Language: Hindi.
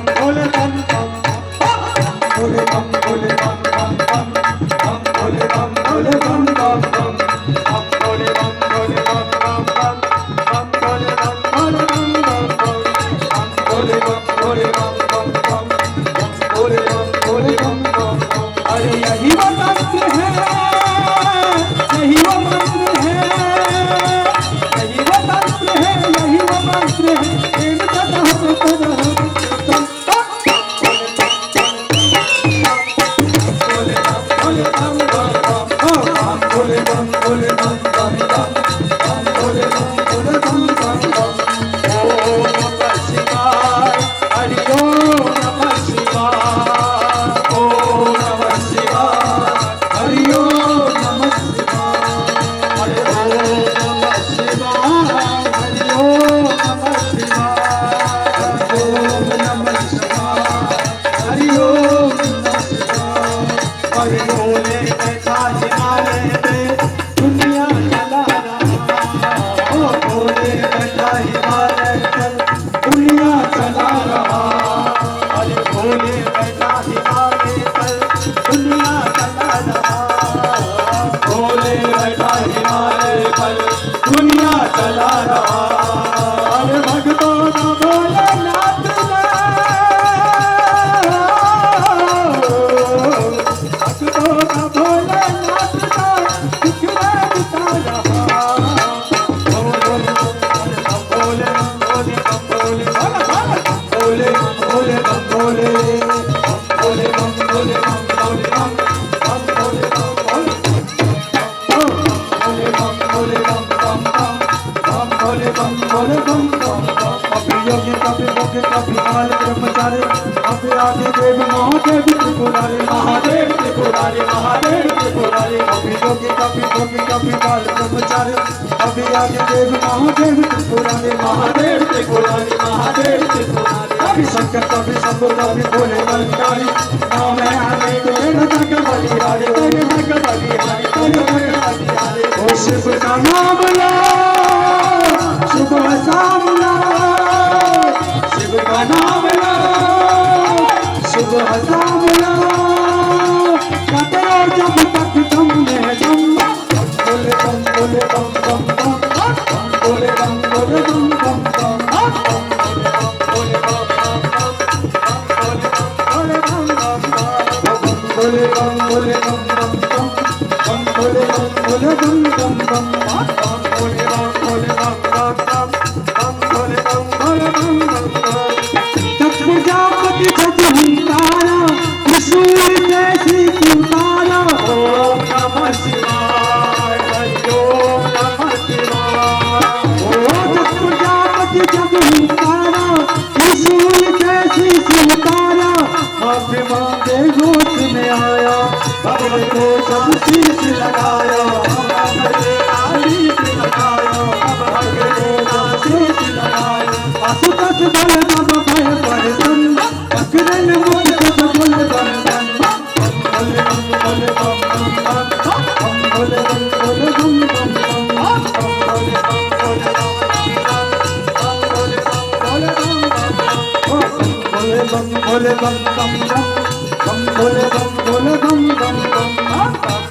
भोले बम बम भोले बम भोले बम बम बम भोले बम भोले बम बम बम भोले बम भोले बम बम बम भोले बम भोले बम बम बम भोले बम भोले बम बम बम भोले बम भोले बम बम बम। अरे यही वो मंत्र है, यही वो मंत्र है, यही वो मंत्र है, यही वो मंत्र है। इन सदा हो सदा हो भोले बम बम बम भोले बम भोले बम बम बम भोले बम भोले बम बम बम। ओम नमः शिवाय, हरि ओम नमः शिवाय, ओम नमः शिवाय, हरि ओम नमः शिवाय, हरि ओम नमः शिवाय, हरि ओम नमः शिवाय, ओम नमः शिवाय, हरि ओम नमः शिवाय। हरि भोले बैठा हिमालय पे दुनिया चला रहा, ओ भोले बैठा हिमालय पर दुनिया चला रहा। हरि भोले बैठा हिमालय पर दुनिया चला रहा, भोले बैठा हिमालय पर दुनिया चला रहा। अरे भगतों का भोलेनाथ भक्तों का भोलेनाथ का दिखला दिखा रहा। भोले बम भोले बम भोले बम भोले बम भोले बम भोले बम भोले भोले बम भोले बम भोले बम भोले बम भोले बम भोले बम बम बम भोले बम भोले बम बम बम। कभी योगी कभी भोगे कभी काल ब्रह्मचारी, कभी आदि देव महादेव त्रिपुरारी, महादेव त्रिपुरारी, महादेव त्रिपुरारी। कभी योगी कभी भोगे कभी काल ब्रह्मचारी, कभी आदि देव महादेव त्रिपुरारी, महादेव त्रिपुरारी, महादेव त्रिपुरारी। कभी शंकर कभी शंभु कभी भोले बलिहारी, नाम है अनेक वेद जग बलिहारी, जग जग बलिहारी, जग जग बलिहारी। ओ शिव का नाम लो, सुबह शाम लो, शिव का नाम लो, सुबह शाम लो, कतरो जब तक तुम में दम। भोले बम भोले बम बम बम भोले बम भोले बम बम बम भोले बम भोले बम बम बम भोले बम बम भोले बम भोले बम बम बम भोले बम भोले बम बम बम भोले बम भोले बम बम बम भोले बम भोले बम बम बम। जब प्रजापति सज हुंकारा, त्रिशूल जैसी उतारा। ओम नमः शिवाय, हरि ओम नमः शिवाय। ओ जब प्रजापति जब हुंकारा, त्रिशूल जैसी उतारा। माफी मांगे गोद में आया, भगवान को सब शीश लगाया, शीश लगाया, शीश लगाया। आशुतोष बल तब भय परिसन, अग्रन मुख सब बोले बम बम भोले बम भोले बम बम बम भोले बम भोले बम बम बम भोले बम भोले बम भोले बम भोले बम बम भोले बम भोले बम बम बम भोले बम भोले बम बम बम।